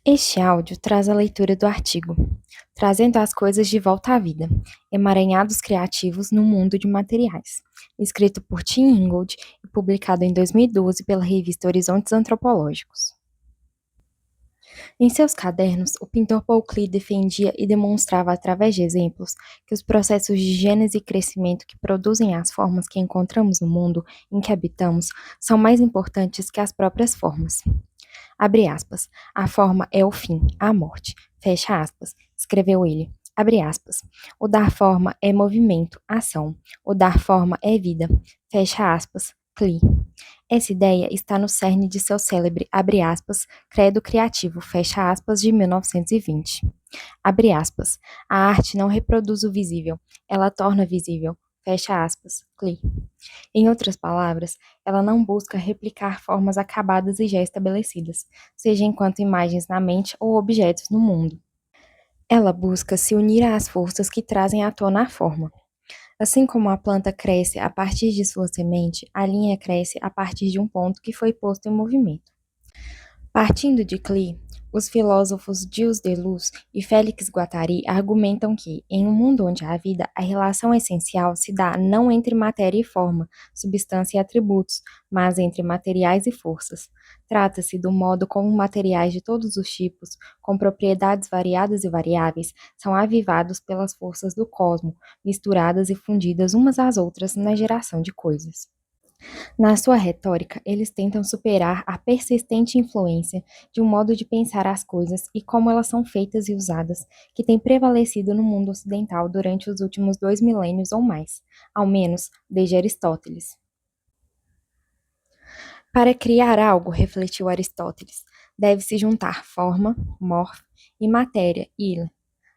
Este áudio traz a leitura do artigo Trazendo as Coisas de Volta à Vida, Emaranhados Criativos no Mundo de Materiais, escrito por Tim Ingold e publicado em 2012 pela revista Horizontes Antropológicos. Em seus cadernos, o pintor Paul Klee defendia e demonstrava através de exemplos que os processos de gênese e crescimento que produzem as formas que encontramos no mundo em que habitamos são mais importantes que as próprias formas. Abre aspas. A forma é o fim, a morte. Fecha aspas. Escreveu ele. Abre aspas. O dar forma é movimento, ação. O dar forma é vida. Fecha aspas. Klee. Essa ideia está no cerne de seu célebre, abre aspas, Credo Criativo, fecha aspas, de 1920. Abre aspas. A arte não reproduz o visível, ela torna visível, fecha aspas, Klee. Em outras palavras, ela não busca replicar formas acabadas e já estabelecidas, seja enquanto imagens na mente ou objetos no mundo. Ela busca se unir às forças que trazem à tona a forma. Assim como a planta cresce a partir de sua semente, a linha cresce a partir de um ponto que foi posto em movimento. Partindo de Klee, os filósofos Gilles Deleuze e Félix Guattari argumentam que, em um mundo onde há vida, a relação essencial se dá não entre matéria e forma, substância e atributos, mas entre materiais e forças. Trata-se do modo como materiais de todos os tipos, com propriedades variadas e variáveis, são avivados pelas forças do cosmo, misturadas e fundidas umas às outras na geração de coisas. Na sua retórica, eles tentam superar a persistente influência de um modo de pensar as coisas e como elas são feitas e usadas, que tem prevalecido no mundo ocidental durante os últimos 2 milênios ou mais, ao menos desde Aristóteles. Para criar algo, refletiu Aristóteles, deve-se juntar forma, morf, e matéria, il.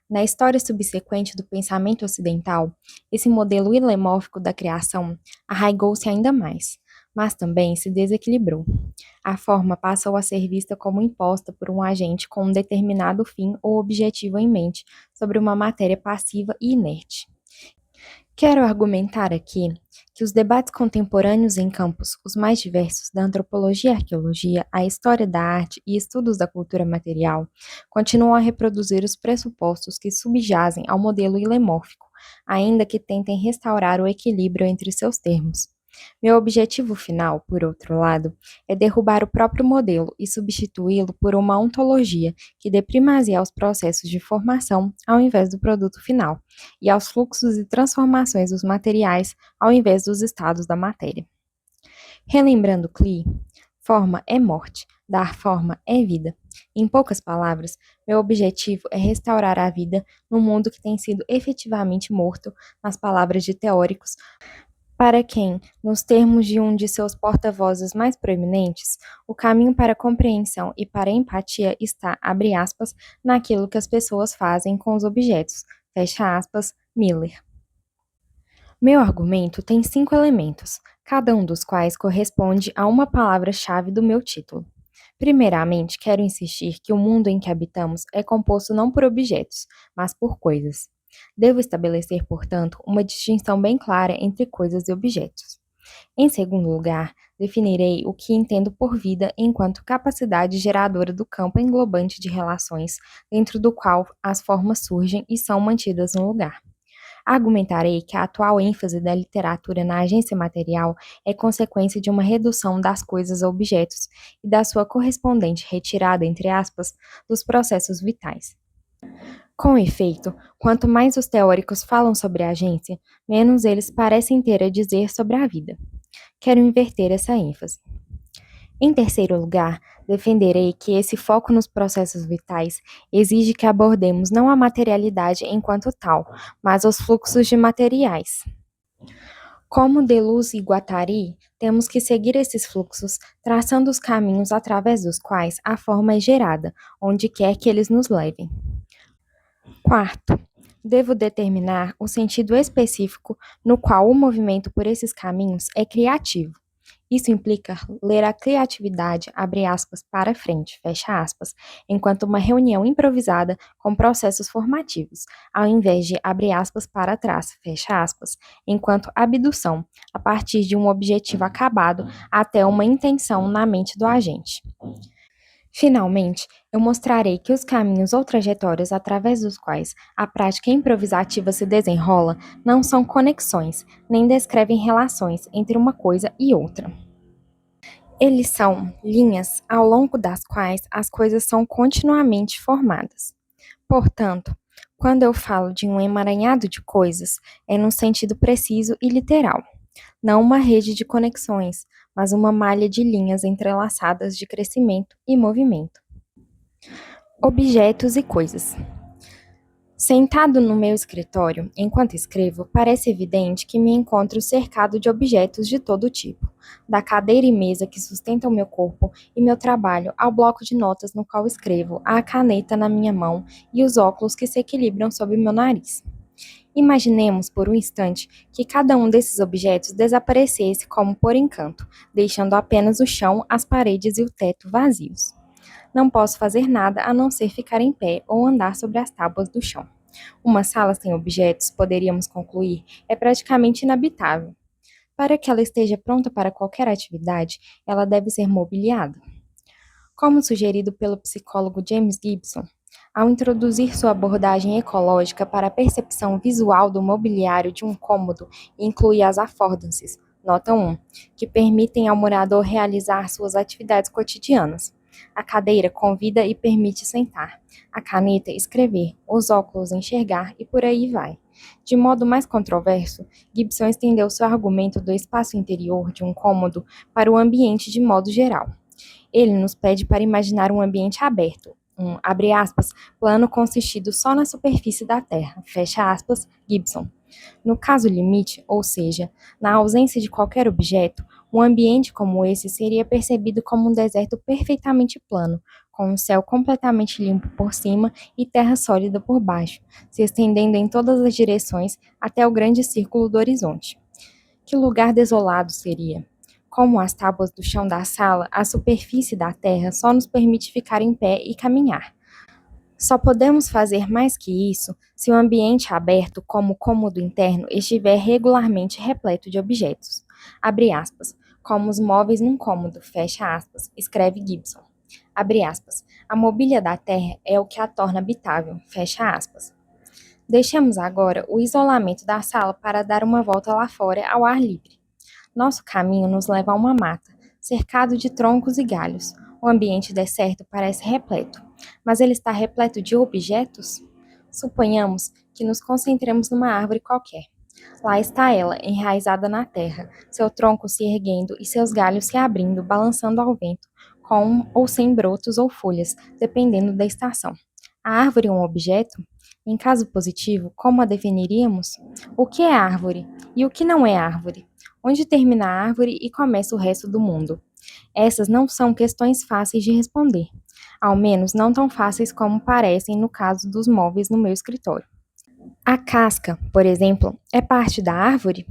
Na história subsequente do pensamento ocidental, esse modelo ilemórfico da criação arraigou-se ainda mais, mas também se desequilibrou. A forma passou a ser vista como imposta por um agente com um determinado fim ou objetivo em mente sobre uma matéria passiva e inerte. Quero argumentar aqui que os debates contemporâneos em campos os mais diversos da antropologia e arqueologia, a história da arte e estudos da cultura material continuam a reproduzir os pressupostos que subjazem ao modelo ilemórfico, ainda que tentem restaurar o equilíbrio entre seus termos. Meu objetivo final, por outro lado, é derrubar o próprio modelo e substituí-lo por uma ontologia que dê primazia aos processos de formação ao invés do produto final, e aos fluxos e transformações dos materiais ao invés dos estados da matéria. Relembrando Klee, forma é morte, dar forma é vida. Em poucas palavras, meu objetivo é restaurar a vida no mundo que tem sido efetivamente morto, nas palavras de teóricos, para quem, nos termos de um de seus porta-vozes mais proeminentes, o caminho para a compreensão e para a empatia está, abre aspas, naquilo que as pessoas fazem com os objetos, fecha aspas, Miller. Meu argumento tem 5 elementos, cada um dos quais corresponde a uma palavra-chave do meu título. Primeiramente, quero insistir que o mundo em que habitamos é composto não por objetos, mas por coisas. Devo estabelecer, portanto, uma distinção bem clara entre coisas e objetos. Em segundo lugar, definirei o que entendo por vida enquanto capacidade geradora do campo englobante de relações, dentro do qual as formas surgem e são mantidas no lugar. Argumentarei que a atual ênfase da literatura na agência material é consequência de uma redução das coisas a objetos e da sua correspondente retirada, entre aspas, dos processos vitais. Com efeito, quanto mais os teóricos falam sobre a agência, menos eles parecem ter a dizer sobre a vida. Quero inverter essa ênfase. Em terceiro lugar, defenderei que esse foco nos processos vitais exige que abordemos não a materialidade enquanto tal, mas os fluxos de materiais. Como Deleuze e Guattari, temos que seguir esses fluxos, traçando os caminhos através dos quais a forma é gerada, onde quer que eles nos levem. Quarto, devo determinar o sentido específico no qual o movimento por esses caminhos é criativo. Isso implica ler a criatividade, abre aspas, para frente, fecha aspas, enquanto uma reunião improvisada com processos formativos, ao invés de, abre aspas, para trás, fecha aspas, enquanto abdução, a partir de um objetivo acabado até uma intenção na mente do agente. Finalmente, eu mostrarei que os caminhos ou trajetórias através dos quais a prática improvisativa se desenrola não são conexões, nem descrevem relações entre uma coisa e outra. Eles são linhas ao longo das quais as coisas são continuamente formadas. Portanto, quando eu falo de um emaranhado de coisas, é num sentido preciso e literal, não uma rede de conexões, mas uma malha de linhas entrelaçadas de crescimento e movimento. Objetos e coisas. Sentado no meu escritório, enquanto escrevo, parece evidente que me encontro cercado de objetos de todo tipo, da cadeira e mesa que sustentam meu corpo e meu trabalho, ao bloco de notas no qual escrevo, à caneta na minha mão e os óculos que se equilibram sob meu nariz. Imaginemos por um instante que cada um desses objetos desaparecesse como por encanto, deixando apenas o chão, as paredes e o teto vazios. Não posso fazer nada a não ser ficar em pé ou andar sobre as tábuas do chão. Uma sala sem objetos, poderíamos concluir, é praticamente inabitável. Para que ela esteja pronta para qualquer atividade, ela deve ser mobiliada. Como sugerido pelo psicólogo James Gibson, ao introduzir sua abordagem ecológica para a percepção visual do mobiliário de um cômodo e incluir as affordances, nota 1, que permitem ao morador realizar suas atividades cotidianas. A cadeira convida e permite sentar, a caneta escrever, os óculos enxergar e por aí vai. De modo mais controverso, Gibson estendeu seu argumento do espaço interior de um cômodo para o ambiente de modo geral. Ele nos pede para imaginar um ambiente aberto, abre aspas, plano consistido só na superfície da Terra, fecha aspas, Gibson. No caso limite, ou seja, na ausência de qualquer objeto, um ambiente como esse seria percebido como um deserto perfeitamente plano, com um céu completamente limpo por cima e terra sólida por baixo, se estendendo em todas as direções até o grande círculo do horizonte. Que lugar desolado seria! Como as tábuas do chão da sala, a superfície da terra só nos permite ficar em pé e caminhar. Só podemos fazer mais que isso se o ambiente aberto, como o cômodo interno, estiver regularmente repleto de objetos. Abre aspas. Como os móveis num cômodo, fecha aspas, escreve Gibson. Abre aspas. A mobília da terra é o que a torna habitável, fecha aspas. Deixemos agora o isolamento da sala para dar uma volta lá fora ao ar livre. Nosso caminho nos leva a uma mata, cercado de troncos e galhos. O ambiente deserto parece repleto, mas ele está repleto de objetos? Suponhamos que nos concentremos numa árvore qualquer. Lá está ela, enraizada na terra, seu tronco se erguendo e seus galhos se abrindo, balançando ao vento, com ou sem brotos ou folhas, dependendo da estação. A árvore é um objeto? Em caso positivo, como a definiríamos? O que é árvore e o que não é árvore? Onde termina a árvore e começa o resto do mundo? Essas não são questões fáceis de responder, ao menos não tão fáceis como parecem no caso dos móveis no meu escritório. A casca, por exemplo, é parte da árvore?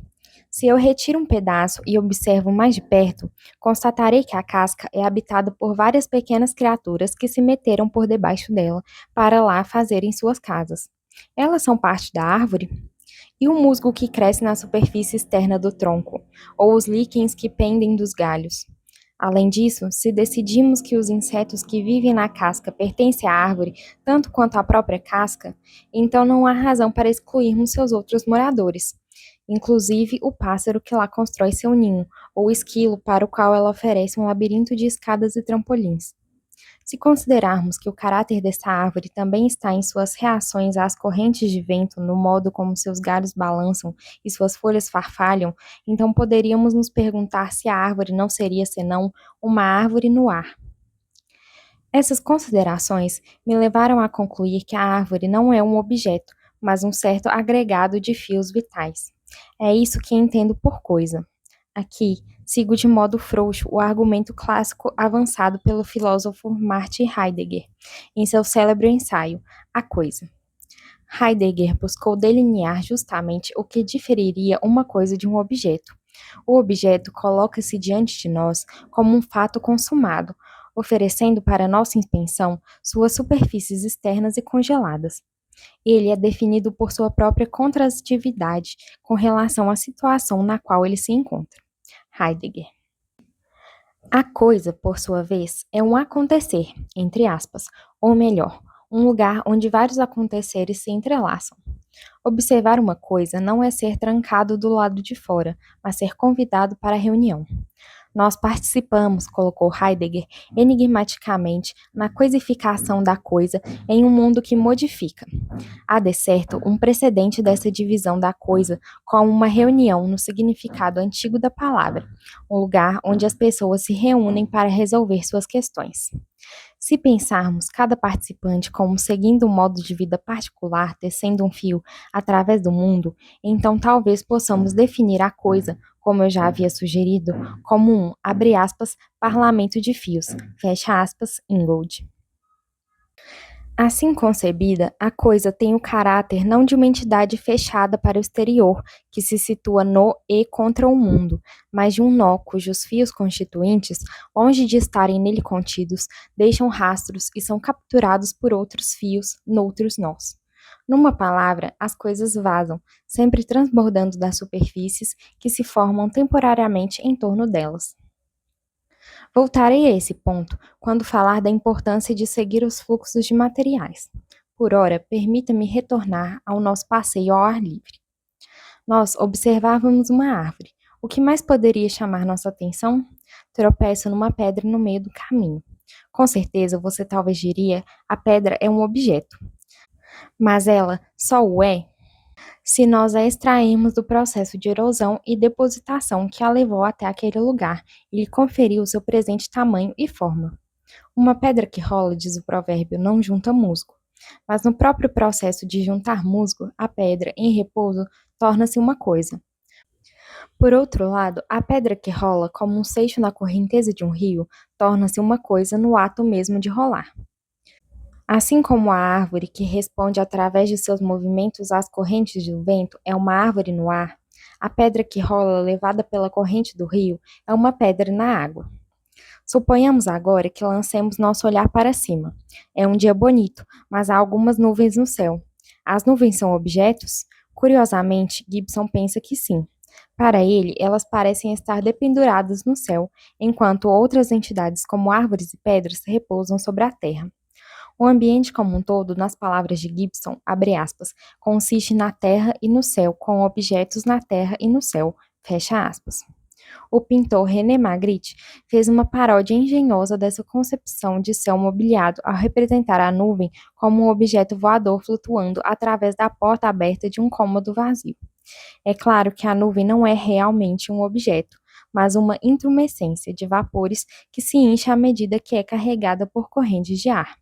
Se eu retiro um pedaço e observo mais de perto, constatarei que a casca é habitada por várias pequenas criaturas que se meteram por debaixo dela para lá fazerem suas casas. Elas são parte da árvore? E o musgo que cresce na superfície externa do tronco, ou os líquens que pendem dos galhos? Além disso, se decidimos que os insetos que vivem na casca pertencem à árvore tanto quanto à própria casca, então não há razão para excluirmos seus outros moradores, inclusive o pássaro que lá constrói seu ninho, ou o esquilo para o qual ela oferece um labirinto de escadas e trampolins. Se considerarmos que o caráter dessa árvore também está em suas reações às correntes de vento, no modo como seus galhos balançam e suas folhas farfalham, então poderíamos nos perguntar se a árvore não seria senão uma árvore no ar. Essas considerações me levaram a concluir que a árvore não é um objeto, mas um certo agregado de fios vitais. É isso que entendo por coisa. Aqui, sigo de modo frouxo o argumento clássico avançado pelo filósofo Martin Heidegger, em seu célebre ensaio, A Coisa. Heidegger buscou delinear justamente o que diferiria uma coisa de um objeto. O objeto coloca-se diante de nós como um fato consumado, oferecendo para nossa inspeção suas superfícies externas e congeladas. Ele é definido por sua própria contrastividade com relação à situação na qual ele se encontra. Heidegger. A coisa, por sua vez, é um acontecer, entre aspas, ou melhor, um lugar onde vários aconteceres se entrelaçam. Observar uma coisa não é ser trancado do lado de fora, mas ser convidado para a reunião. Nós participamos, colocou Heidegger enigmaticamente, na coisificação da coisa em um mundo que modifica. Há, de certo, um precedente dessa divisão da coisa como uma reunião no significado antigo da palavra, um lugar onde as pessoas se reúnem para resolver suas questões. Se pensarmos cada participante como seguindo um modo de vida particular, tecendo um fio através do mundo, então talvez possamos definir a coisa, como eu já havia sugerido, como um, abre aspas, parlamento de fios, fecha aspas, Ingold. Assim concebida, a coisa tem o caráter não de uma entidade fechada para o exterior, que se situa no e contra o mundo, mas de um nó cujos fios constituintes, longe de estarem nele contidos, deixam rastros e são capturados por outros fios, noutros nós. Numa palavra, as coisas vazam, sempre transbordando das superfícies que se formam temporariamente em torno delas. Voltarei a esse ponto quando falar da importância de seguir os fluxos de materiais. Por ora, permita-me retornar ao nosso passeio ao ar livre. Nós observávamos uma árvore. O que mais poderia chamar nossa atenção? Tropeço numa pedra no meio do caminho. Com certeza, você talvez diria, a pedra é um objeto. Mas ela só o é se nós a extrairmos do processo de erosão e depositação que a levou até aquele lugar e lhe conferiu seu presente tamanho e forma. Uma pedra que rola, diz o provérbio, não junta musgo. Mas no próprio processo de juntar musgo, a pedra, em repouso, torna-se uma coisa. Por outro lado, a pedra que rola, como um seixo na correnteza de um rio, torna-se uma coisa no ato mesmo de rolar. Assim como a árvore que responde através de seus movimentos às correntes do vento é uma árvore no ar, a pedra que rola levada pela corrente do rio é uma pedra na água. Suponhamos agora que lancemos nosso olhar para cima. É um dia bonito, mas há algumas nuvens no céu. As nuvens são objetos? Curiosamente, Gibson pensa que sim. Para ele, elas parecem estar dependuradas no céu, enquanto outras entidades, como árvores e pedras, repousam sobre a terra. O ambiente como um todo, nas palavras de Gibson, abre aspas, consiste na terra e no céu, com objetos na terra e no céu, fecha aspas. O pintor René Magritte fez uma paródia engenhosa dessa concepção de céu mobiliado ao representar a nuvem como um objeto voador flutuando através da porta aberta de um cômodo vazio. É claro que a nuvem não é realmente um objeto, mas uma intumescência de vapores que se incha à medida que é carregada por correntes de ar.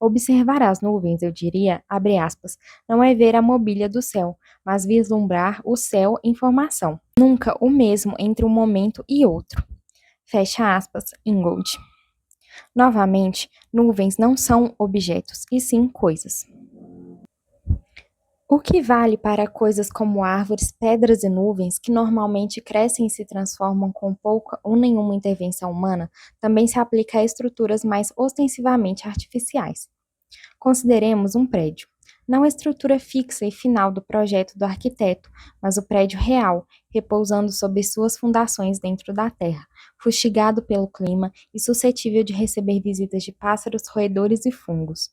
Observar as nuvens, eu diria, abre aspas, não é ver a mobília do céu, mas vislumbrar o céu em formação. Nunca o mesmo entre um momento e outro. Fecha aspas, Ingold. Novamente, nuvens não são objetos, e sim coisas. O que vale para coisas como árvores, pedras e nuvens, que normalmente crescem e se transformam com pouca ou nenhuma intervenção humana, também se aplica a estruturas mais ostensivamente artificiais. Consideremos um prédio. Não a estrutura fixa e final do projeto do arquiteto, mas o prédio real, repousando sobre suas fundações dentro da terra, fustigado pelo clima e suscetível de receber visitas de pássaros, roedores e fungos.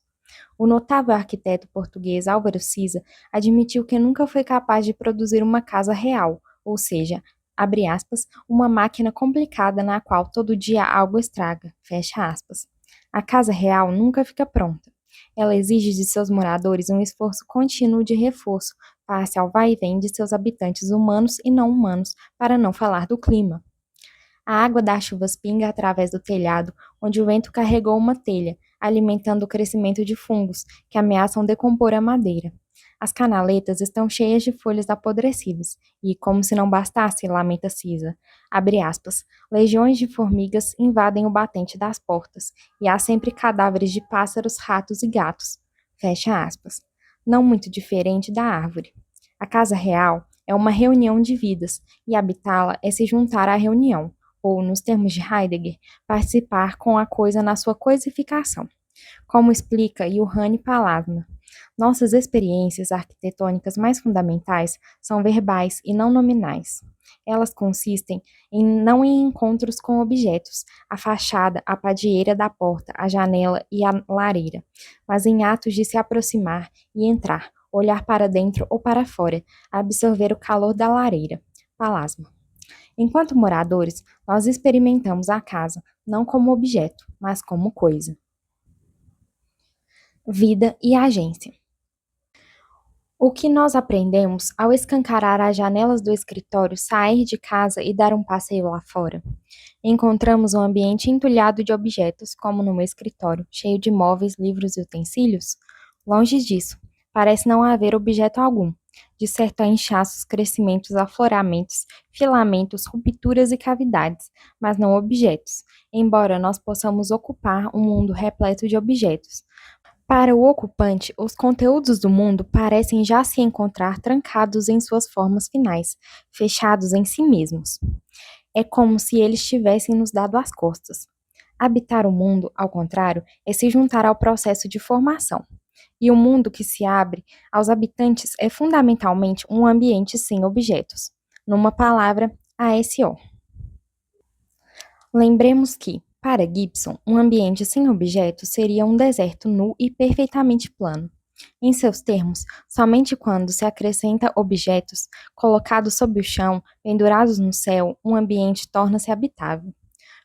O notável arquiteto português Álvaro Siza admitiu que nunca foi capaz de produzir uma casa real, ou seja, abre aspas, uma máquina complicada na qual todo dia algo estraga, fecha aspas. A casa real nunca fica pronta. Ela exige de seus moradores um esforço contínuo de reforço, face ao vai-vem de seus habitantes humanos e não humanos, para não falar do clima. A água das chuvas pinga através do telhado, onde o vento carregou uma telha, alimentando o crescimento de fungos, que ameaçam decompor a madeira. As canaletas estão cheias de folhas apodrecidas, e, como se não bastasse, lamenta Cisa, abre aspas, legiões de formigas invadem o batente das portas, e há sempre cadáveres de pássaros, ratos e gatos, fecha aspas. Não muito diferente da árvore. A casa real é uma reunião de vidas, e habitá-la é se juntar à reunião, ou, nos termos de Heidegger, participar com a coisa na sua coisificação. Como explica Johann Palasma, Nossas experiências arquitetônicas mais fundamentais são verbais e não nominais. Elas consistem não em encontros com objetos, a fachada, a padieira da porta, a janela e a lareira, mas em atos de se aproximar e entrar, olhar para dentro ou para fora, absorver o calor da lareira. Palasma. Enquanto moradores, nós experimentamos a casa não como objeto, mas como coisa. Vida e agência. O que nós aprendemos ao escancarar as janelas do escritório, sair de casa e dar um passeio lá fora? Encontramos um ambiente entulhado de objetos, como no meu escritório, cheio de móveis, livros e utensílios? Longe disso, parece não haver objeto algum. De certo há inchaços, crescimentos, afloramentos, filamentos, rupturas e cavidades, mas não objetos, embora nós possamos ocupar um mundo repleto de objetos. Para o ocupante, os conteúdos do mundo parecem já se encontrar trancados em suas formas finais, fechados em si mesmos. É como se eles tivessem nos dado as costas. Habitar o mundo, ao contrário, é se juntar ao processo de formação. E o mundo que se abre aos habitantes é fundamentalmente um ambiente sem objetos. Numa palavra, ASO. Lembremos que, para Gibson, um ambiente sem objetos seria um deserto nu e perfeitamente plano. Em seus termos, somente quando se acrescenta objetos, colocados sob o chão, pendurados no céu, um ambiente torna-se habitável.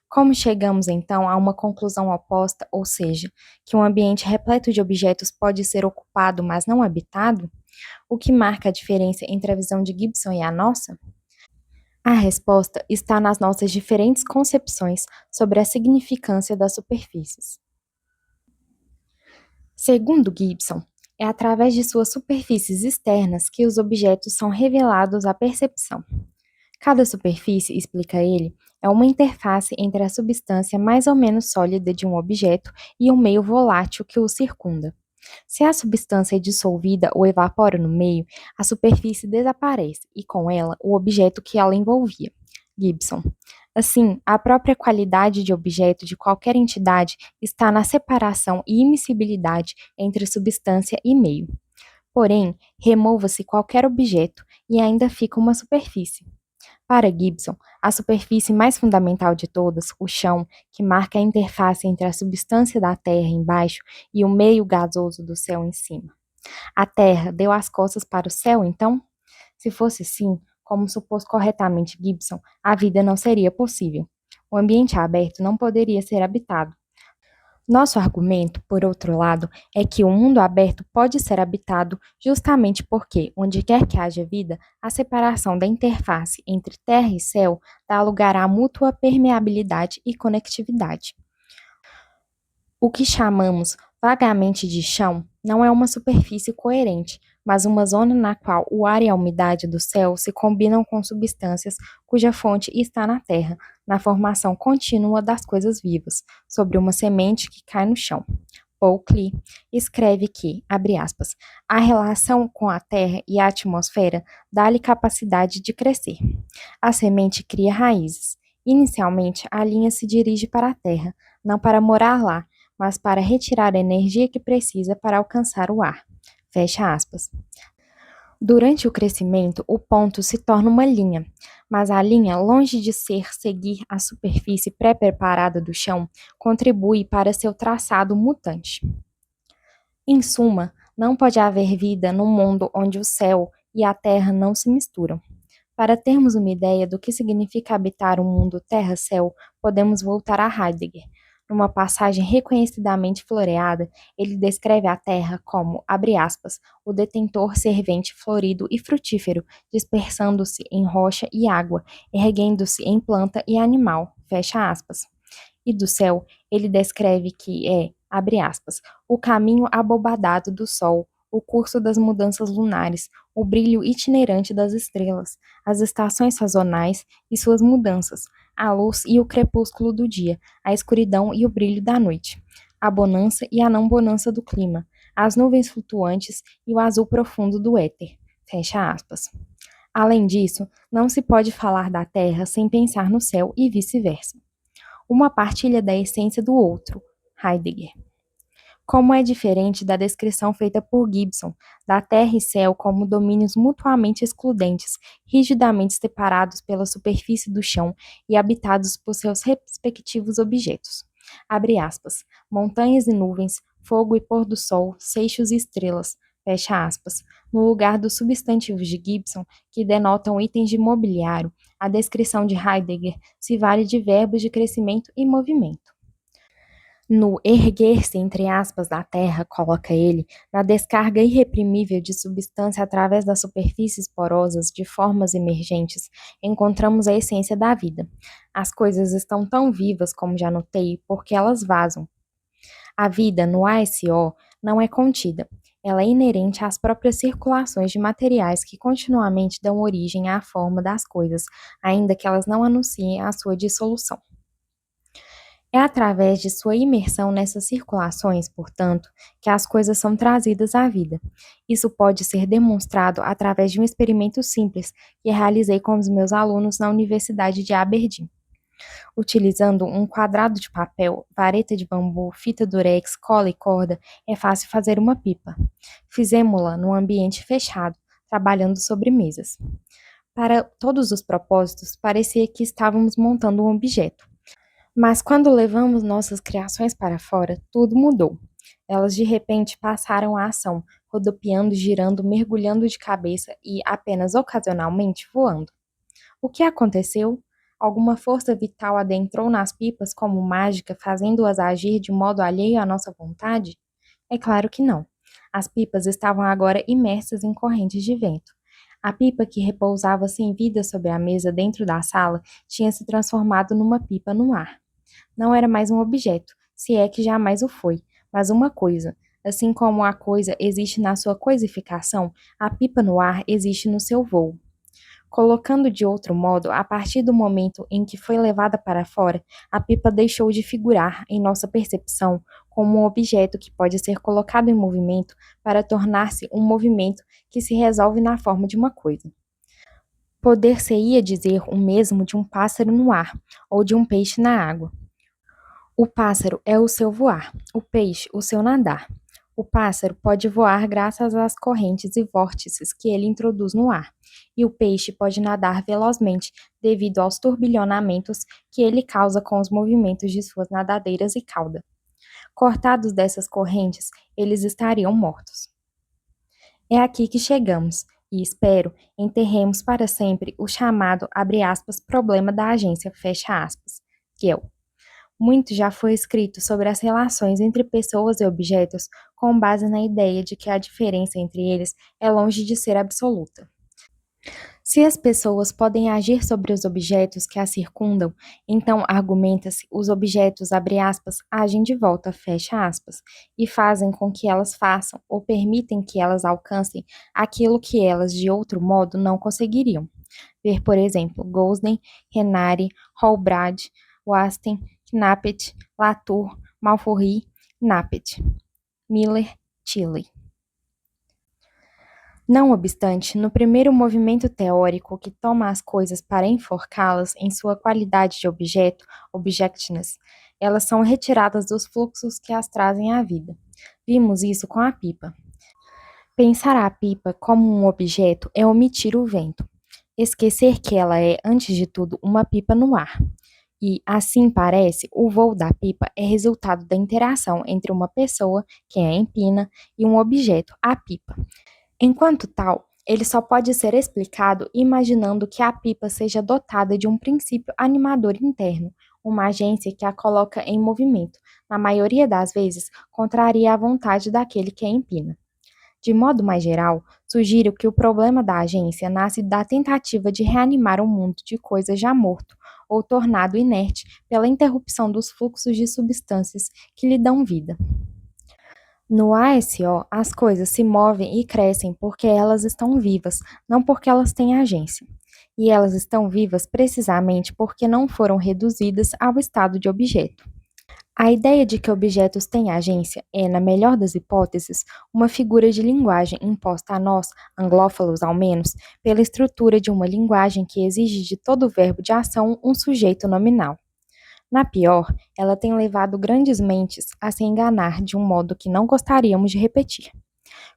Como chegamos então a uma conclusão oposta, ou seja, que um ambiente repleto de objetos pode ser ocupado, mas não habitado? O que marca a diferença entre a visão de Gibson e a nossa? A resposta está nas nossas diferentes concepções sobre a significância das superfícies. Segundo Gibson, é através de suas superfícies externas que os objetos são revelados à percepção. Cada superfície, explica ele, é uma interface entre a substância mais ou menos sólida de um objeto e o meio volátil que o circunda. Se a substância é dissolvida ou evapora no meio, a superfície desaparece e, com ela, o objeto que ela envolvia. Gibson. Assim, a própria qualidade de objeto de qualquer entidade está na separação e imiscibilidade entre substância e meio. Porém, remova-se qualquer objeto e ainda fica uma superfície. Para Gibson, a superfície mais fundamental de todas, o chão, que marca a interface entre a substância da Terra embaixo e o meio gasoso do céu em cima. A Terra deu as costas para o céu, então? Se fosse assim, como supôs corretamente Gibson, a vida não seria possível. O ambiente aberto não poderia ser habitado. Nosso argumento, por outro lado, é que o mundo aberto pode ser habitado justamente porque, onde quer que haja vida, a separação da interface entre terra e céu dá lugar à mútua permeabilidade e conectividade. O que chamamos vagamente de chão não é uma superfície coerente, mas uma zona na qual o ar e a umidade do céu se combinam com substâncias cuja fonte está na terra, na formação contínua das coisas vivas, sobre uma semente que cai no chão. Paul Klee escreve que, abre aspas, a relação com a terra e a atmosfera dá-lhe capacidade de crescer. A semente cria raízes. Inicialmente, a linha se dirige para a terra, não para morar lá, mas para retirar a energia que precisa para alcançar o ar. Fecha aspas. Durante o crescimento, o ponto se torna uma linha, mas a linha, longe de seguir a superfície pré-preparada do chão, contribui para seu traçado mutante. Em suma, não pode haver vida num mundo onde o céu e a terra não se misturam. Para termos uma ideia do que significa habitar um mundo terra-céu, podemos voltar a Heidegger. Numa passagem reconhecidamente floreada, ele descreve a terra como, abre aspas, o detentor servente florido e frutífero, dispersando-se em rocha e água, erguendo-se em planta e animal, fecha aspas. E do céu, ele descreve que é, abre aspas, o caminho abobadado do sol, o curso das mudanças lunares, o brilho itinerante das estrelas, as estações sazonais e suas mudanças, a luz e o crepúsculo do dia, a escuridão e o brilho da noite, a bonança e a não bonança do clima, as nuvens flutuantes e o azul profundo do éter. Fecha aspas. Além disso, não se pode falar da Terra sem pensar no céu e vice-versa. Uma partilha da essência do outro, Heidegger. Como é diferente da descrição feita por Gibson, da terra e céu como domínios mutuamente excludentes, rigidamente separados pela superfície do chão e habitados por seus respectivos objetos. Abre aspas. Montanhas e nuvens, fogo e pôr do sol, seixos e estrelas. Fecha aspas. No lugar dos substantivos de Gibson, que denotam itens de mobiliário, a descrição de Heidegger se vale de verbos de crescimento e movimento. No erguer-se, entre aspas, da terra, coloca ele, na descarga irreprimível de substância através das superfícies porosas de formas emergentes, encontramos a essência da vida. As coisas estão tão vivas, como já notei, porque elas vazam. A vida, no ASO, não é contida. Ela é inerente às próprias circulações de materiais que continuamente dão origem à forma das coisas, ainda que elas não anunciem a sua dissolução. É através de sua imersão nessas circulações, portanto, que as coisas são trazidas à vida. Isso pode ser demonstrado através de um experimento simples que realizei com os meus alunos na Universidade de Aberdeen. Utilizando um quadrado de papel, vareta de bambu, fita durex, cola e corda, é fácil fazer uma pipa. Fizemo-la num ambiente fechado, trabalhando sobre mesas. Para todos os propósitos, parecia que estávamos montando um objeto. Mas quando levamos nossas criações para fora, tudo mudou. Elas de repente passaram à ação, rodopiando, girando, mergulhando de cabeça e, apenas ocasionalmente, voando. O que aconteceu? Alguma força vital adentrou nas pipas como mágica, fazendo-as agir de modo alheio à nossa vontade? É claro que não. As pipas estavam agora imersas em correntes de vento. A pipa que repousava sem vida sobre a mesa dentro da sala tinha se transformado numa pipa no ar. Não era mais um objeto, se é que jamais o foi, mas uma coisa. Assim como a coisa existe na sua coisificação, a pipa no ar existe no seu voo. Colocando de outro modo, a partir do momento em que foi levada para fora, a pipa deixou de figurar, em nossa percepção, como um objeto que pode ser colocado em movimento para tornar-se um movimento que se resolve na forma de uma coisa. Poder-se-ia dizer o mesmo de um pássaro no ar, ou de um peixe na água. O pássaro é o seu voar, o peixe o seu nadar. O pássaro pode voar graças às correntes e vórtices que ele introduz no ar, e o peixe pode nadar velozmente devido aos turbilhonamentos que ele causa com os movimentos de suas nadadeiras e cauda. Cortados dessas correntes, eles estariam mortos. É aqui que chegamos, e espero enterremos para sempre o chamado, abre aspas, problema da agência, fecha aspas, Gell. Muito já foi escrito sobre as relações entre pessoas e objetos com base na ideia de que a diferença entre eles é longe de ser absoluta. Se as pessoas podem agir sobre os objetos que as circundam, então argumenta-se, os objetos, abre aspas, agem de volta, fecha aspas, e fazem com que elas façam ou permitem que elas alcancem aquilo que elas de outro modo não conseguiriam. Ver, por exemplo, Gosden, Renari, Hallbrad, Wasten, Knappett, Latour, Malfory, Knappett, Miller, Tilly. Não obstante, no primeiro movimento teórico que toma as coisas para enforcá-las em sua qualidade de objeto, objectness, elas são retiradas dos fluxos que as trazem à vida. Vimos isso com a pipa. Pensar a pipa como um objeto é omitir o vento. Esquecer que ela é, antes de tudo, uma pipa no ar. E, assim parece, o voo da pipa é resultado da interação entre uma pessoa, que a empina, e um objeto, a pipa. Enquanto tal, ele só pode ser explicado imaginando que a pipa seja dotada de um princípio animador interno, uma agência que a coloca em movimento, na maioria das vezes, contraria a vontade daquele que a empina. De modo mais geral, sugiro que o problema da agência nasce da tentativa de reanimar um mundo de coisas já morto ou tornado inerte pela interrupção dos fluxos de substâncias que lhe dão vida. No ASO, as coisas se movem e crescem porque elas estão vivas, não porque elas têm agência. E elas estão vivas precisamente porque não foram reduzidas ao estado de objeto. A ideia de que objetos têm agência é, na melhor das hipóteses, uma figura de linguagem imposta a nós, anglófilos ao menos, pela estrutura de uma linguagem que exige de todo verbo de ação um sujeito nominal. Na pior, ela tem levado grandes mentes a se enganar de um modo que não gostaríamos de repetir.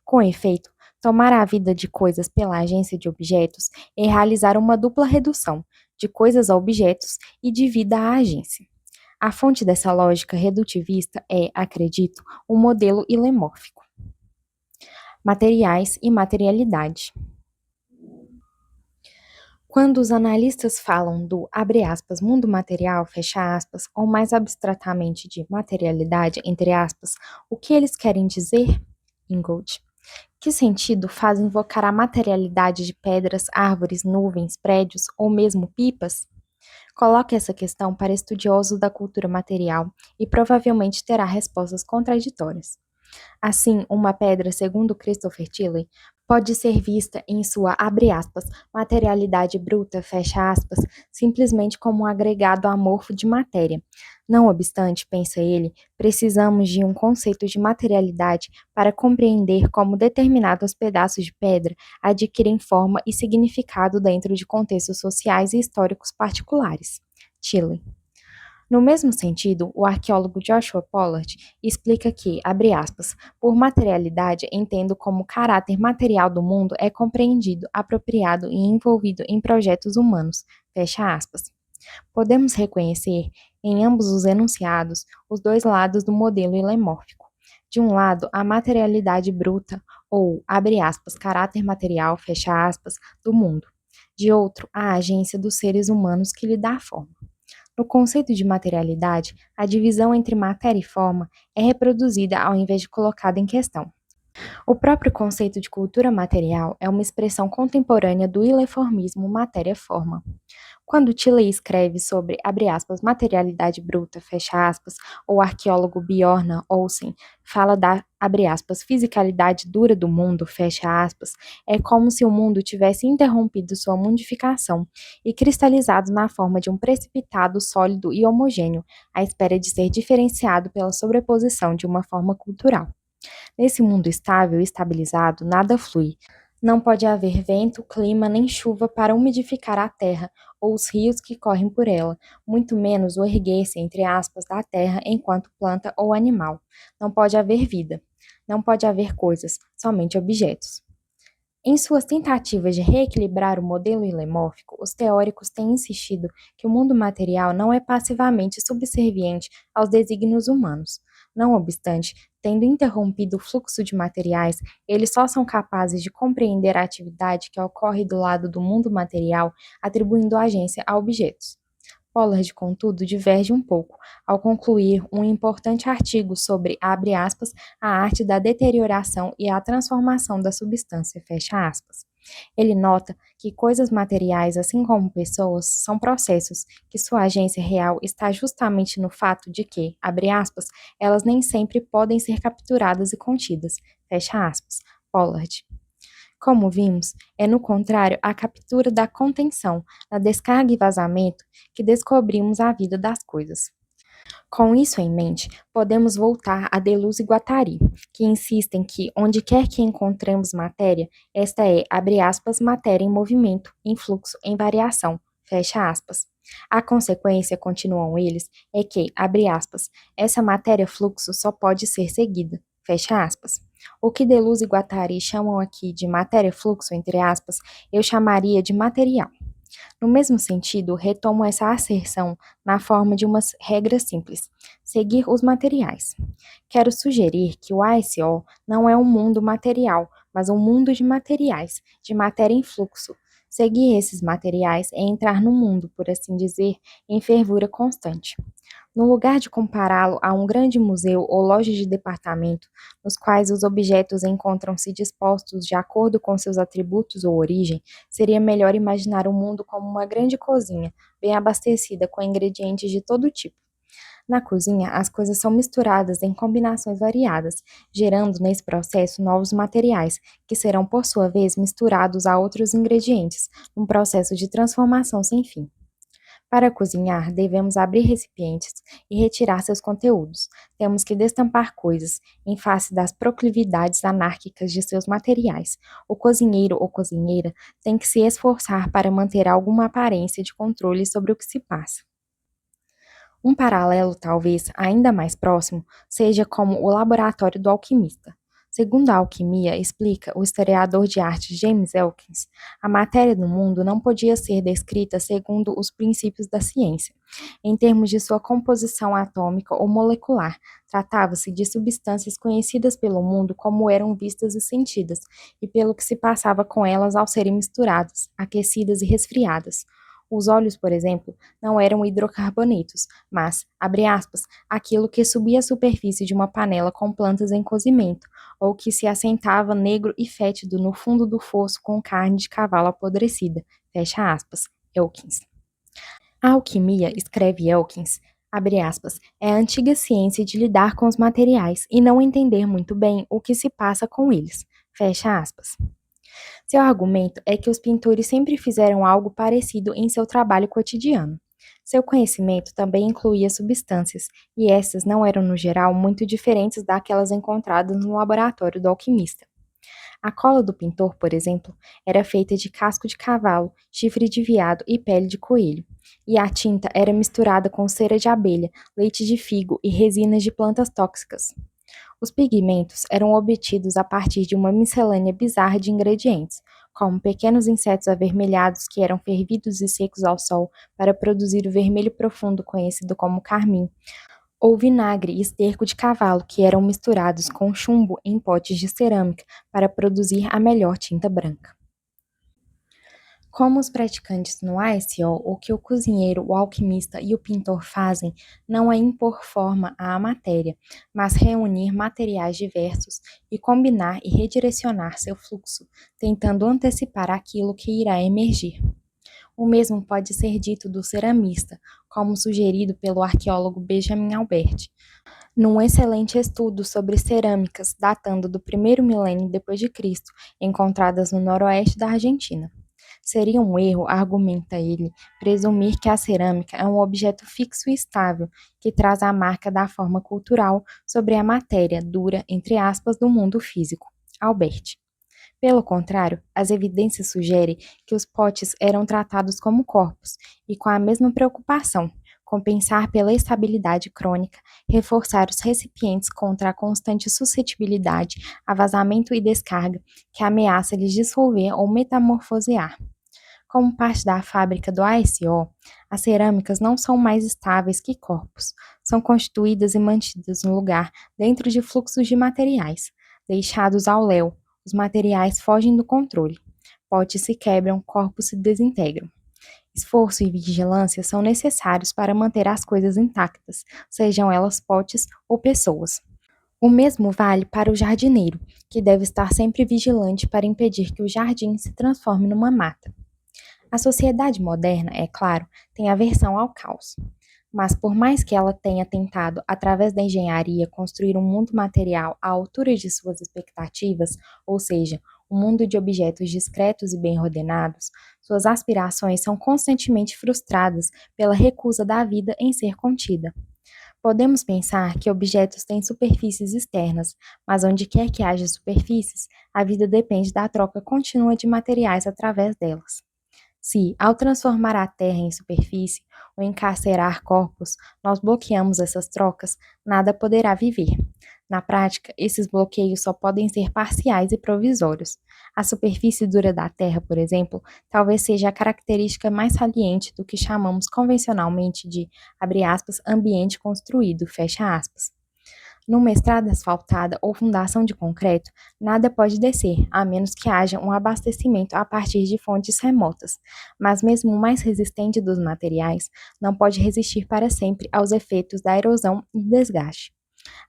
Com efeito, tomar a vida de coisas pela agência de objetos é realizar uma dupla redução, de coisas a objetos e de vida à agência. A fonte dessa lógica redutivista é, acredito, o modelo ilemórfico. Materiais e materialidade. Quando os analistas falam do, abre aspas, mundo material, fecha aspas, ou mais abstratamente de materialidade, entre aspas, o que eles querem dizer? Ingold. Que sentido faz invocar a materialidade de pedras, árvores, nuvens, prédios ou mesmo pipas? Coloque essa questão para estudiosos da cultura material e provavelmente terá respostas contraditórias. Assim, uma pedra, segundo Christopher Tilley, pode ser vista em sua, abre aspas, materialidade bruta, fecha aspas, simplesmente como um agregado amorfo de matéria. Não obstante, pensa ele, precisamos de um conceito de materialidade para compreender como determinados pedaços de pedra adquirem forma e significado dentro de contextos sociais e históricos particulares. Tilley. No mesmo sentido, o arqueólogo Joshua Pollard explica que, abre aspas, por materialidade entendo como o caráter material do mundo é compreendido, apropriado e envolvido em projetos humanos, fecha aspas. Podemos reconhecer, em ambos os enunciados, os dois lados do modelo ilemórfico. De um lado, a materialidade bruta, ou, abre aspas, caráter material, fecha aspas, do mundo. De outro, a agência dos seres humanos que lhe dá forma. No conceito de materialidade, a divisão entre matéria e forma é reproduzida ao invés de colocada em questão. O próprio conceito de cultura material é uma expressão contemporânea do ileformismo matéria-forma. Quando Tilley escreve sobre, abre aspas, materialidade bruta, fecha aspas, o arqueólogo Bjorn Olsen fala da, abre aspas, fisicalidade dura do mundo, fecha aspas, é como se o mundo tivesse interrompido sua mundificação e cristalizado na forma de um precipitado sólido e homogêneo, à espera de ser diferenciado pela sobreposição de uma forma cultural. Nesse mundo estável e estabilizado, nada flui. Não pode haver vento, clima nem chuva para umidificar a terra ou os rios que correm por ela, muito menos o erguer-se, entre aspas, da terra enquanto planta ou animal. Não pode haver vida. Não pode haver coisas, somente objetos. Em suas tentativas de reequilibrar o modelo ilemórfico, os teóricos têm insistido que o mundo material não é passivamente subserviente aos desígnios humanos. Não obstante, tendo interrompido o fluxo de materiais, eles só são capazes de compreender a atividade que ocorre do lado do mundo material, atribuindo agência a objetos. Pollard, contudo, diverge um pouco, ao concluir um importante artigo sobre, abre aspas, a arte da deterioração e a transformação da substância, fecha aspas. Ele nota que coisas materiais, assim como pessoas, são processos, que sua agência real está justamente no fato de que, abre aspas, elas nem sempre podem ser capturadas e contidas, fecha aspas. Pollard. Como vimos, é no contrário à captura da contenção, na descarga e vazamento, que descobrimos a vida das coisas. Com isso em mente, podemos voltar a Deleuze e Guattari, que insistem que, onde quer que encontremos matéria, esta é, abre aspas, matéria em movimento, em fluxo, em variação, fecha aspas. A consequência, continuam eles, é que, abre aspas, essa matéria-fluxo só pode ser seguida, fecha aspas. O que Deleuze e Guattari chamam aqui de matéria-fluxo, entre aspas, eu chamaria de material. No mesmo sentido, retomo essa asserção na forma de uma regra simples: seguir os materiais. Quero sugerir que o ASO não é um mundo material, mas um mundo de materiais, de matéria em fluxo. Seguir esses materiais é entrar no mundo, por assim dizer, em fervura constante. No lugar de compará-lo a um grande museu ou loja de departamento, nos quais os objetos encontram-se dispostos de acordo com seus atributos ou origem, seria melhor imaginar o mundo como uma grande cozinha, bem abastecida com ingredientes de todo tipo. Na cozinha, as coisas são misturadas em combinações variadas, gerando nesse processo novos materiais, que serão por sua vez misturados a outros ingredientes, num processo de transformação sem fim. Para cozinhar, devemos abrir recipientes e retirar seus conteúdos. Temos que destampar coisas, em face das proclividades anárquicas de seus materiais. O cozinheiro ou cozinheira tem que se esforçar para manter alguma aparência de controle sobre o que se passa. Um paralelo, talvez ainda mais próximo, seja como o laboratório do alquimista. Segundo a alquimia, explica o historiador de arte James Elkins, a matéria do mundo não podia ser descrita segundo os princípios da ciência, em termos de sua composição atômica ou molecular. Tratava-se de substâncias conhecidas pelo mundo como eram vistas e sentidas, e pelo que se passava com elas ao serem misturadas, aquecidas e resfriadas. Os óleos, por exemplo, não eram hidrocarbonetos, mas, abre aspas, aquilo que subia à superfície de uma panela com plantas em cozimento, ou que se assentava negro e fétido no fundo do fosso com carne de cavalo apodrecida, fecha aspas, Elkins. A alquimia, escreve Elkins, abre aspas, é a antiga ciência de lidar com os materiais e não entender muito bem o que se passa com eles, fecha aspas. Seu argumento é que os pintores sempre fizeram algo parecido em seu trabalho cotidiano. Seu conhecimento também incluía substâncias, e essas não eram, no geral, muito diferentes daquelas encontradas no laboratório do alquimista. A cola do pintor, por exemplo, era feita de casco de cavalo, chifre de veado e pele de coelho, e a tinta era misturada com cera de abelha, leite de figo e resinas de plantas tóxicas. Os pigmentos eram obtidos a partir de uma miscelânea bizarra de ingredientes, como pequenos insetos avermelhados que eram fervidos e secos ao sol para produzir o vermelho profundo conhecido como carmim, ou vinagre e esterco de cavalo que eram misturados com chumbo em potes de cerâmica para produzir a melhor tinta branca. Como os praticantes no ASO, o que o cozinheiro, o alquimista e o pintor fazem não é impor forma à matéria, mas reunir materiais diversos e combinar e redirecionar seu fluxo, tentando antecipar aquilo que irá emergir. O mesmo pode ser dito do ceramista, como sugerido pelo arqueólogo Benjamin Albert, num excelente estudo sobre cerâmicas datando do primeiro milênio depois de Cristo, encontradas no noroeste da Argentina. Seria um erro, argumenta ele, presumir que a cerâmica é um objeto fixo e estável, que traz a marca da forma cultural sobre a matéria dura, entre aspas, do mundo físico. Albert. Pelo contrário, as evidências sugerem que os potes eram tratados como corpos, e com a mesma preocupação, compensar pela estabilidade crônica, reforçar os recipientes contra a constante suscetibilidade a vazamento e descarga que ameaça lhes dissolver ou metamorfosear. Como parte da fábrica do ASO, as cerâmicas não são mais estáveis que corpos. São constituídas e mantidas no lugar dentro de fluxos de materiais. Deixados ao léu, os materiais fogem do controle. Potes se quebram, corpos se desintegram. Esforço e vigilância são necessários para manter as coisas intactas, sejam elas potes ou pessoas. O mesmo vale para o jardineiro, que deve estar sempre vigilante para impedir que o jardim se transforme numa mata. A sociedade moderna, é claro, tem aversão ao caos. Mas por mais que ela tenha tentado, através da engenharia, construir um mundo material à altura de suas expectativas, ou seja, um mundo de objetos discretos e bem ordenados, suas aspirações são constantemente frustradas pela recusa da vida em ser contida. Podemos pensar que objetos têm superfícies externas, mas onde quer que haja superfícies, a vida depende da troca contínua de materiais através delas. Se, ao transformar a Terra em superfície ou encarcerar corpos, nós bloqueamos essas trocas, nada poderá viver. Na prática, esses bloqueios só podem ser parciais e provisórios. A superfície dura da Terra, por exemplo, talvez seja a característica mais saliente do que chamamos convencionalmente de, abre aspas, ambiente construído, fecha aspas. Numa estrada asfaltada ou fundação de concreto, nada pode descer, a menos que haja um abastecimento a partir de fontes remotas. Mas mesmo o mais resistente dos materiais não pode resistir para sempre aos efeitos da erosão e desgaste.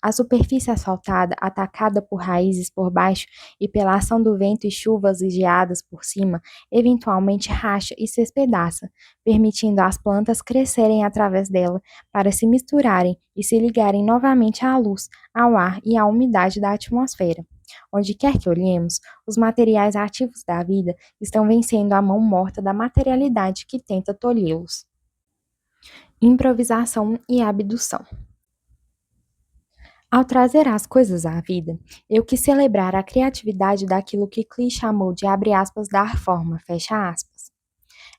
A superfície asfaltada, atacada por raízes por baixo e pela ação do vento e chuvas e geadas por cima, eventualmente racha e se espedaça, permitindo às plantas crescerem através dela para se misturarem e se ligarem novamente à luz, ao ar e à umidade da atmosfera. Onde quer que olhemos, os materiais ativos da vida estão vencendo a mão morta da materialidade que tenta tolhê-los. Improvisação e abdução. Ao trazer as coisas à vida, eu quis celebrar a criatividade daquilo que Klee chamou de abre aspas, dar forma, fecha aspas.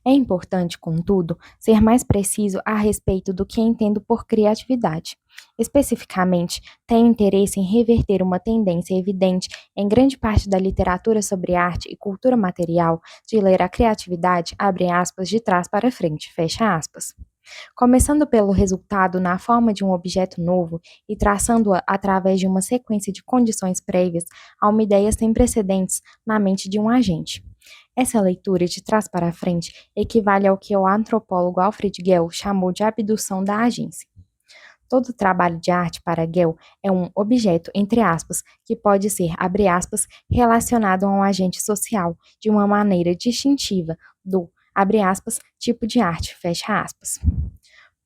É importante, contudo, ser mais preciso a respeito do que entendo por criatividade. Especificamente, tenho interesse em reverter uma tendência evidente em grande parte da literatura sobre arte e cultura material de ler a criatividade, abre aspas, de trás para frente, fecha aspas. Começando pelo resultado na forma de um objeto novo e traçando-a através de uma sequência de condições prévias a uma ideia sem precedentes na mente de um agente. Essa leitura de trás para frente equivale ao que o antropólogo Alfred Gell chamou de abdução da agência. Todo trabalho de arte para Gell é um objeto, entre aspas, que pode ser, abre aspas, relacionado a um agente social, de uma maneira distintiva do, abre aspas, tipo de arte, fecha aspas.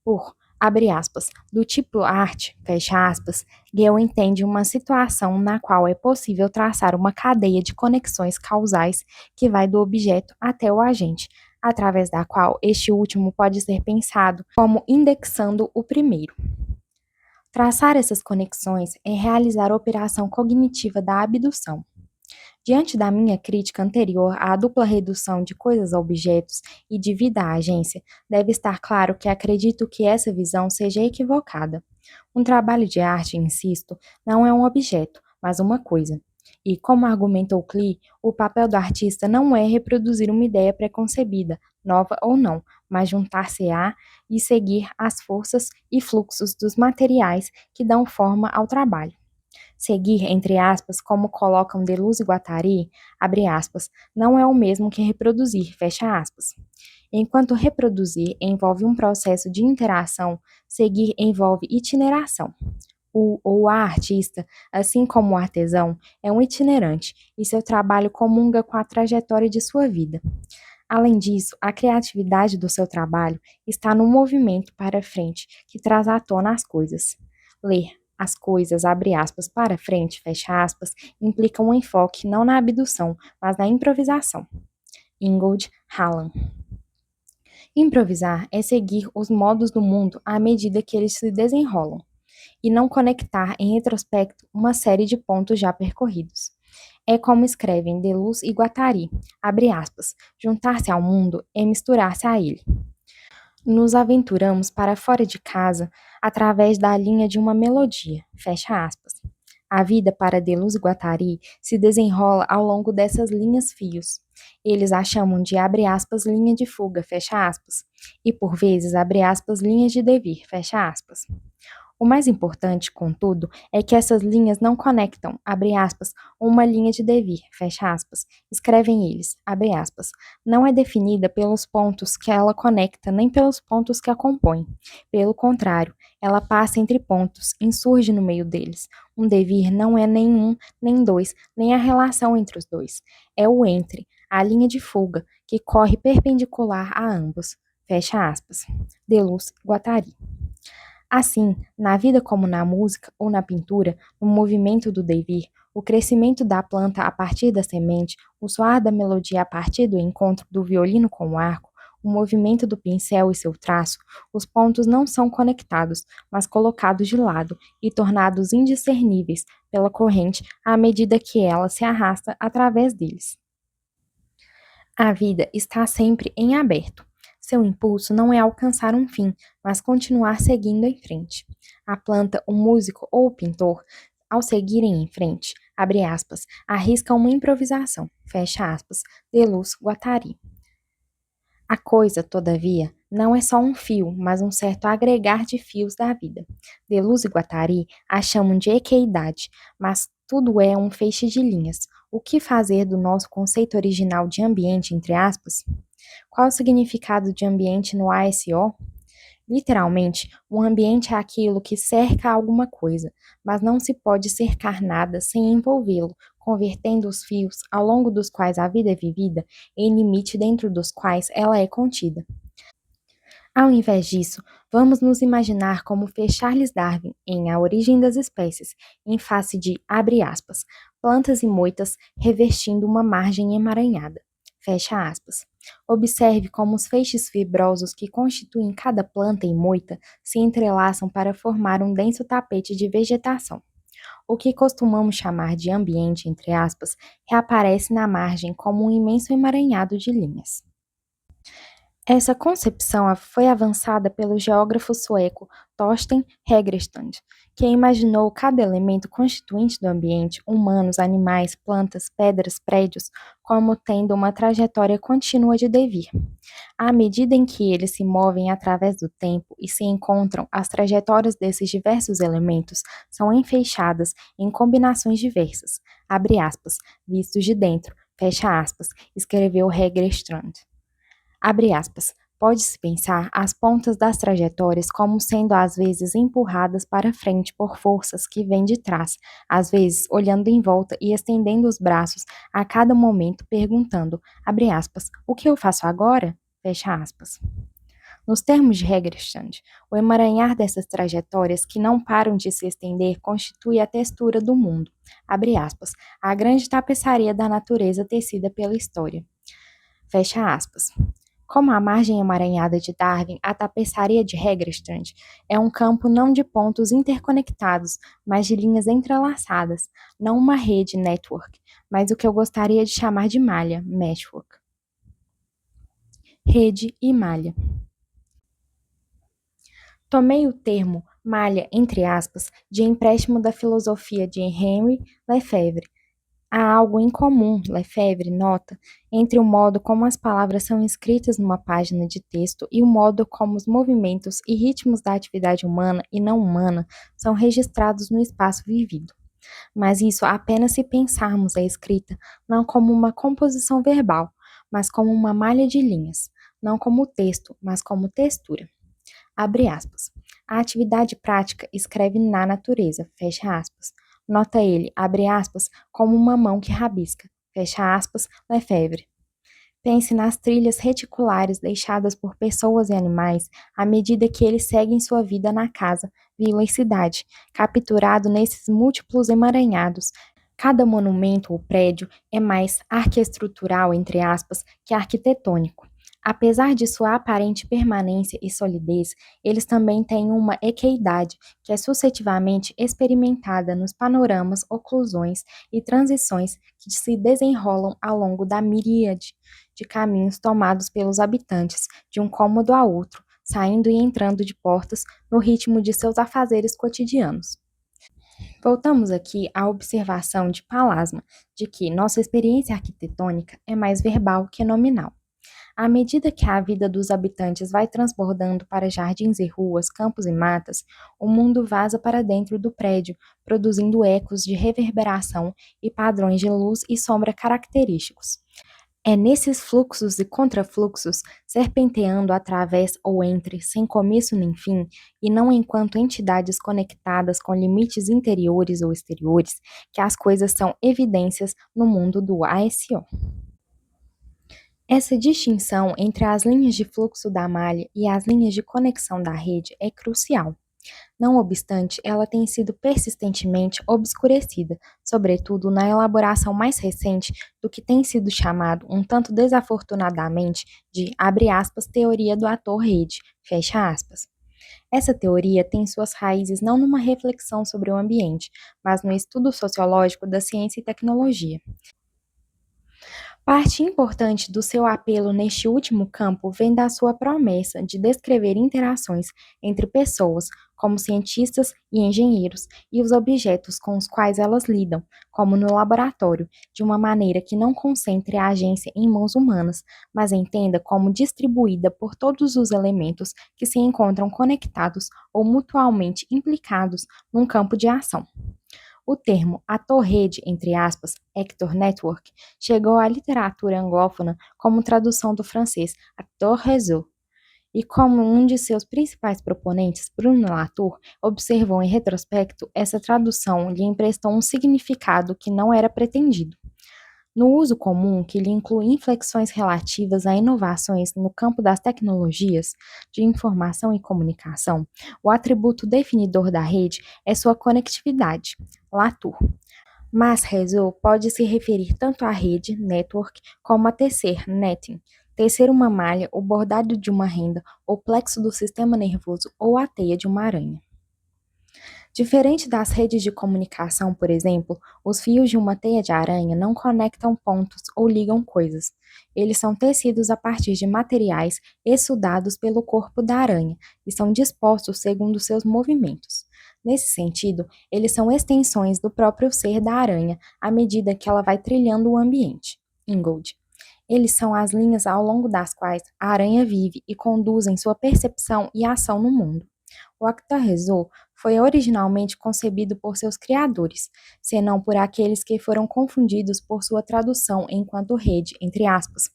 Por, abre aspas, do tipo arte, fecha aspas, Gell entende uma situação na qual é possível traçar uma cadeia de conexões causais que vai do objeto até o agente, através da qual este último pode ser pensado como indexando o primeiro. Traçar essas conexões é realizar a operação cognitiva da abdução. Diante da minha crítica anterior à dupla redução de coisas a objetos e de vida à agência, deve estar claro que acredito que essa visão seja equivocada. Um trabalho de arte, insisto, não é um objeto, mas uma coisa. E, como argumentou Klee, o papel do artista não é reproduzir uma ideia preconcebida, nova ou não, mas juntar-se-á e seguir as forças e fluxos dos materiais que dão forma ao trabalho. Seguir, entre aspas, como colocam Deleuze e Guattari, abre aspas, não é o mesmo que reproduzir, fecha aspas. Enquanto reproduzir envolve um processo de interação, seguir envolve itineração. O ou a artista, assim como o artesão, é um itinerante e seu trabalho comunga com a trajetória de sua vida. Além disso, a criatividade do seu trabalho está no movimento para frente que traz à tona as coisas. Ler as coisas, abre aspas, para frente, fecha aspas, implica um enfoque não na abdução, mas na improvisação. Ingold Hallam. Improvisar é seguir os modos do mundo à medida que eles se desenrolam, e não conectar em retrospecto uma série de pontos já percorridos. É como escrevem Deleuze e Guattari, abre aspas, juntar-se ao mundo é misturar-se a ele. Nos aventuramos para fora de casa através da linha de uma melodia, fecha aspas. A vida para Deleuze e Guattari se desenrola ao longo dessas linhas-fios. Eles a chamam de, abre aspas, linha de fuga, fecha aspas, e por vezes, abre aspas, linhas de devir, fecha aspas. O mais importante, contudo, é que essas linhas não conectam, abre aspas, uma linha de devir, fecha aspas, escrevem eles, abre aspas, não é definida pelos pontos que ela conecta nem pelos pontos que a compõem. Pelo contrário, ela passa entre pontos, insurge no meio deles. Um devir não é nem um, nem dois, nem a relação entre os dois. É o entre, a linha de fuga, que corre perpendicular a ambos. Fecha aspas. Deleuze, Guattari. Assim, na vida como na música ou na pintura, no movimento do devir, o crescimento da planta a partir da semente, o soar da melodia a partir do encontro do violino com o arco, o movimento do pincel e seu traço, os pontos não são conectados, mas colocados de lado e tornados indiscerníveis pela corrente à medida que ela se arrasta através deles. A vida está sempre em aberto. Seu impulso não é alcançar um fim, mas continuar seguindo em frente. A planta, o músico ou o pintor, ao seguirem em frente, abre aspas, arrisca uma improvisação, fecha aspas, Deleuze, Guattari. A coisa, todavia, não é só um fio, mas um certo agregar de fios da vida. Deleuze e Guattari a chamam de equidade, mas tudo é um feixe de linhas. O que fazer do nosso conceito original de ambiente, entre aspas? Qual o significado de ambiente no ASO? Literalmente, um ambiente é aquilo que cerca alguma coisa, mas não se pode cercar nada sem envolvê-lo, convertendo os fios ao longo dos quais a vida é vivida em limite dentro dos quais ela é contida. Ao invés disso, vamos nos imaginar como Charles Darwin em A Origem das Espécies, em face de, abre aspas, plantas e moitas revestindo uma margem emaranhada. Fecha aspas. Observe como os feixes fibrosos que constituem cada planta e moita se entrelaçam para formar um denso tapete de vegetação. O que costumamos chamar de ambiente, entre aspas, reaparece na margem como um imenso emaranhado de linhas. Essa concepção foi avançada pelo geógrafo sueco Thorsten Hägerstrand, que imaginou cada elemento constituinte do ambiente, humanos, animais, plantas, pedras, prédios, como tendo uma trajetória contínua de devir. À medida em que eles se movem através do tempo e se encontram, as trajetórias desses diversos elementos são enfeixadas em combinações diversas, abre aspas, vistos de dentro, fecha aspas, escreveu Hägerstrand. Abre aspas. Pode-se pensar as pontas das trajetórias como sendo às vezes empurradas para frente por forças que vêm de trás, às vezes olhando em volta e estendendo os braços a cada momento, perguntando, abre aspas, o que eu faço agora? Fecha aspas. Nos termos de Hegerstand, o emaranhar dessas trajetórias que não param de se estender constitui a textura do mundo, abre aspas, a grande tapeçaria da natureza tecida pela história. Fecha aspas. Como a margem emaranhada de Darwin, a tapeçaria de Hegerstrand é um campo não de pontos interconectados, mas de linhas entrelaçadas, não uma rede network, mas o que eu gostaria de chamar de malha, meshwork. Rede e malha. Tomei o termo malha, entre aspas, de empréstimo da filosofia de Henri Lefebvre. Há algo em comum, Lefebvre nota, entre o modo como as palavras são escritas numa página de texto e o modo como os movimentos e ritmos da atividade humana e não humana são registrados no espaço vivido. Mas isso apenas se pensarmos a escrita não como uma composição verbal, mas como uma malha de linhas, não como texto, mas como textura. Abre aspas. A atividade prática escreve na natureza, fecha aspas. Nota ele, abre aspas, como uma mão que rabisca, fecha aspas, Lefebvre. Pense nas trilhas reticulares deixadas por pessoas e animais à medida que eles seguem sua vida na casa, vila e cidade, capturado nesses múltiplos emaranhados. Cada monumento ou prédio é mais arquiestrutural, entre aspas, que arquitetônico. Apesar de sua aparente permanência e solidez, eles também têm uma equidade que é sucessivamente experimentada nos panoramas, oclusões e transições que se desenrolam ao longo da miríade de caminhos tomados pelos habitantes, de um cômodo a outro, saindo e entrando de portas no ritmo de seus afazeres cotidianos. Voltamos aqui à observação de Palasma de que nossa experiência arquitetônica é mais verbal que nominal. À medida que a vida dos habitantes vai transbordando para jardins e ruas, campos e matas, o mundo vaza para dentro do prédio, produzindo ecos de reverberação e padrões de luz e sombra característicos. É nesses fluxos e contrafluxos, serpenteando através ou entre, sem começo nem fim, e não enquanto entidades conectadas com limites interiores ou exteriores, que as coisas são evidências no mundo do ASO. Essa distinção entre as linhas de fluxo da malha e as linhas de conexão da rede é crucial. Não obstante, ela tem sido persistentemente obscurecida, sobretudo na elaboração mais recente do que tem sido chamado, um tanto desafortunadamente, de, abre aspas, teoria do ator-rede, fecha aspas. Essa teoria tem suas raízes não numa reflexão sobre o ambiente, mas no estudo sociológico da ciência e tecnologia. Parte importante do seu apelo neste último campo vem da sua promessa de descrever interações entre pessoas, como cientistas e engenheiros, e os objetos com os quais elas lidam, como no laboratório, de uma maneira que não concentre a agência em mãos humanas, mas entenda como distribuída por todos os elementos que se encontram conectados ou mutualmente implicados num campo de ação. O termo ator-rede, entre aspas, actor network, chegou à literatura anglófona como tradução do francês acteur-réseau, e como um de seus principais proponentes, Bruno Latour, observou em retrospecto, essa tradução lhe emprestou um significado que não era pretendido. No uso comum, que lhe inclui inflexões relativas a inovações no campo das tecnologias de informação e comunicação, o atributo definidor da rede é sua conectividade, Latour. Mas réseau pode se referir tanto à rede, network, como a tecer, netting, tecer uma malha, o bordado de uma renda, o plexo do sistema nervoso ou a teia de uma aranha. Diferente das redes de comunicação, por exemplo, os fios de uma teia de aranha não conectam pontos ou ligam coisas. Eles são tecidos a partir de materiais exudados pelo corpo da aranha e são dispostos segundo seus movimentos. Nesse sentido, eles são extensões do próprio ser da aranha à medida que ela vai trilhando o ambiente. Ingold. Eles são as linhas ao longo das quais a aranha vive e conduzem sua percepção e ação no mundo. O Octarresu foi originalmente concebido por seus criadores, senão por aqueles que foram confundidos por sua tradução enquanto rede, entre aspas,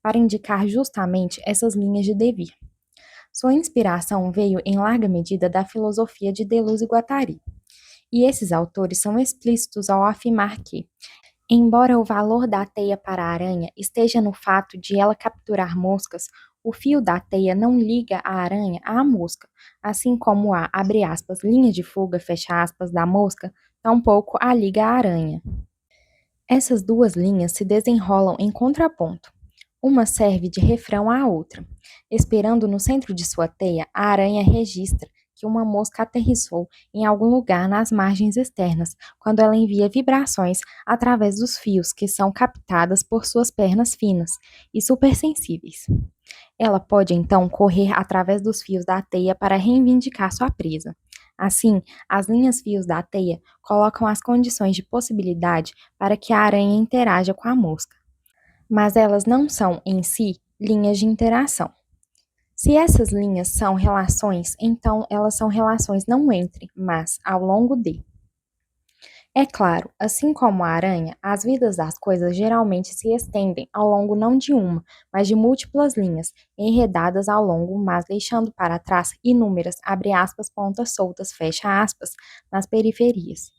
para indicar justamente essas linhas de devir. Sua inspiração veio em larga medida da filosofia de Deleuze e Guattari, e esses autores são explícitos ao afirmar que, embora o valor da teia para a aranha esteja no fato de ela capturar moscas, o fio da teia não liga a aranha à mosca, assim como a, abre aspas, linha de fuga, fecha aspas, da mosca, tampouco a liga à aranha. Essas duas linhas se desenrolam em contraponto. Uma serve de refrão à outra. Esperando no centro de sua teia, a aranha registra que uma mosca aterrissou em algum lugar nas margens externas, quando ela envia vibrações através dos fios que são captadas por suas pernas finas e supersensíveis. Ela pode então correr através dos fios da teia para reivindicar sua presa. Assim, as linhas-fios da teia colocam as condições de possibilidade para que a aranha interaja com a mosca. Mas elas não são, em si, linhas de interação. Se essas linhas são relações, então elas são relações não entre, mas ao longo de. É claro, assim como a aranha, as vidas das coisas geralmente se estendem ao longo não de uma, mas de múltiplas linhas, enredadas ao longo, mas deixando para trás inúmeras, abre aspas, pontas soltas, fecha aspas, nas periferias.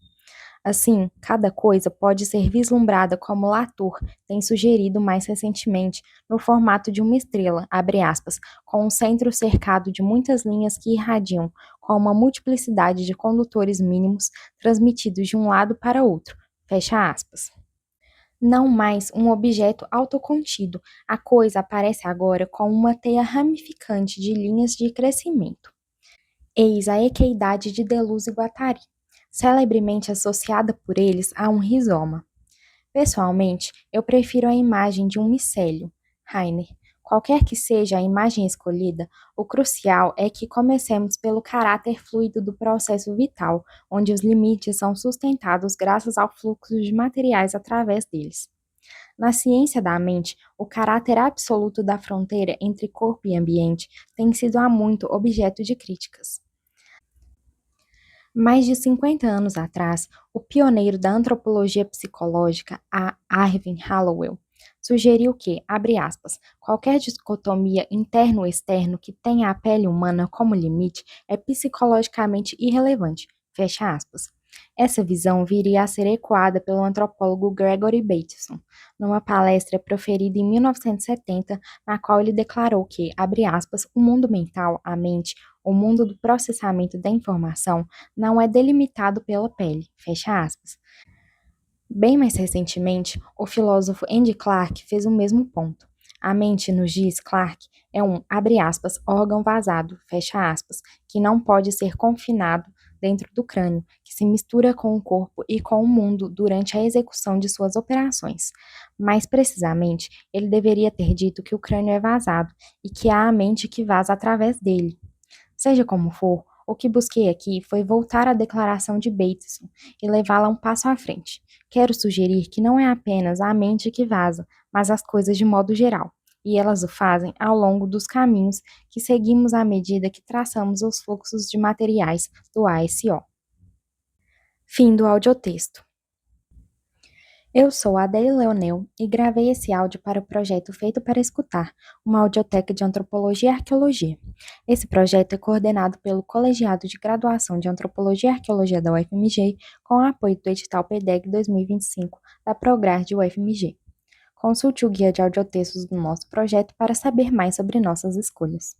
Assim, cada coisa pode ser vislumbrada como Latour tem sugerido mais recentemente, no formato de uma estrela, abre aspas, com um centro cercado de muitas linhas que irradiam, com uma multiplicidade de condutores mínimos transmitidos de um lado para outro, fecha aspas. Não mais um objeto autocontido, a coisa aparece agora como uma teia ramificante de linhas de crescimento. Eis a equidade de Deleuze e Guattari, celebremente associada por eles a um rizoma. Pessoalmente, eu prefiro a imagem de um micélio, Heiner. Qualquer que seja a imagem escolhida, o crucial é que comecemos pelo caráter fluido do processo vital, onde os limites são sustentados graças ao fluxo de materiais através deles. Na ciência da mente, o caráter absoluto da fronteira entre corpo e ambiente tem sido há muito objeto de críticas. Mais de 50 anos atrás, o pioneiro da antropologia psicológica, a Irving Hallowell, sugeriu que, abre aspas, qualquer dicotomia interno-externo que tenha a pele humana como limite é psicologicamente irrelevante, fecha aspas. Essa visão viria a ser ecoada pelo antropólogo Gregory Bateson, numa palestra proferida em 1970, na qual ele declarou que, abre aspas, o mundo mental, a mente, o mundo do processamento da informação, não é delimitado pela pele, fecha aspas. Bem mais recentemente, o filósofo Andy Clark fez o mesmo ponto. A mente, nos diz Clark, é um, abre aspas, órgão vazado, fecha aspas, que não pode ser confinado dentro do crânio, que se mistura com o corpo e com o mundo durante a execução de suas operações. Mais precisamente, ele deveria ter dito que o crânio é vazado e que há a mente que vaza através dele. Seja como for, o que busquei aqui foi voltar à declaração de Bateson e levá-la um passo à frente. Quero sugerir que não é apenas a mente que vaza, mas as coisas de modo geral, e elas o fazem ao longo dos caminhos que seguimos à medida que traçamos os fluxos de materiais do ASO. Fim do audiotexto. Eu sou a Adele Leonel e gravei esse áudio para o projeto Feito para Escutar, uma audioteca de antropologia e arqueologia. Esse projeto é coordenado pelo Colegiado de Graduação de Antropologia e Arqueologia da UFMG, com o apoio do edital PEDEG 2025 da Prograde de UFMG. Consulte o guia de audiotextos do nosso projeto para saber mais sobre nossas escolhas.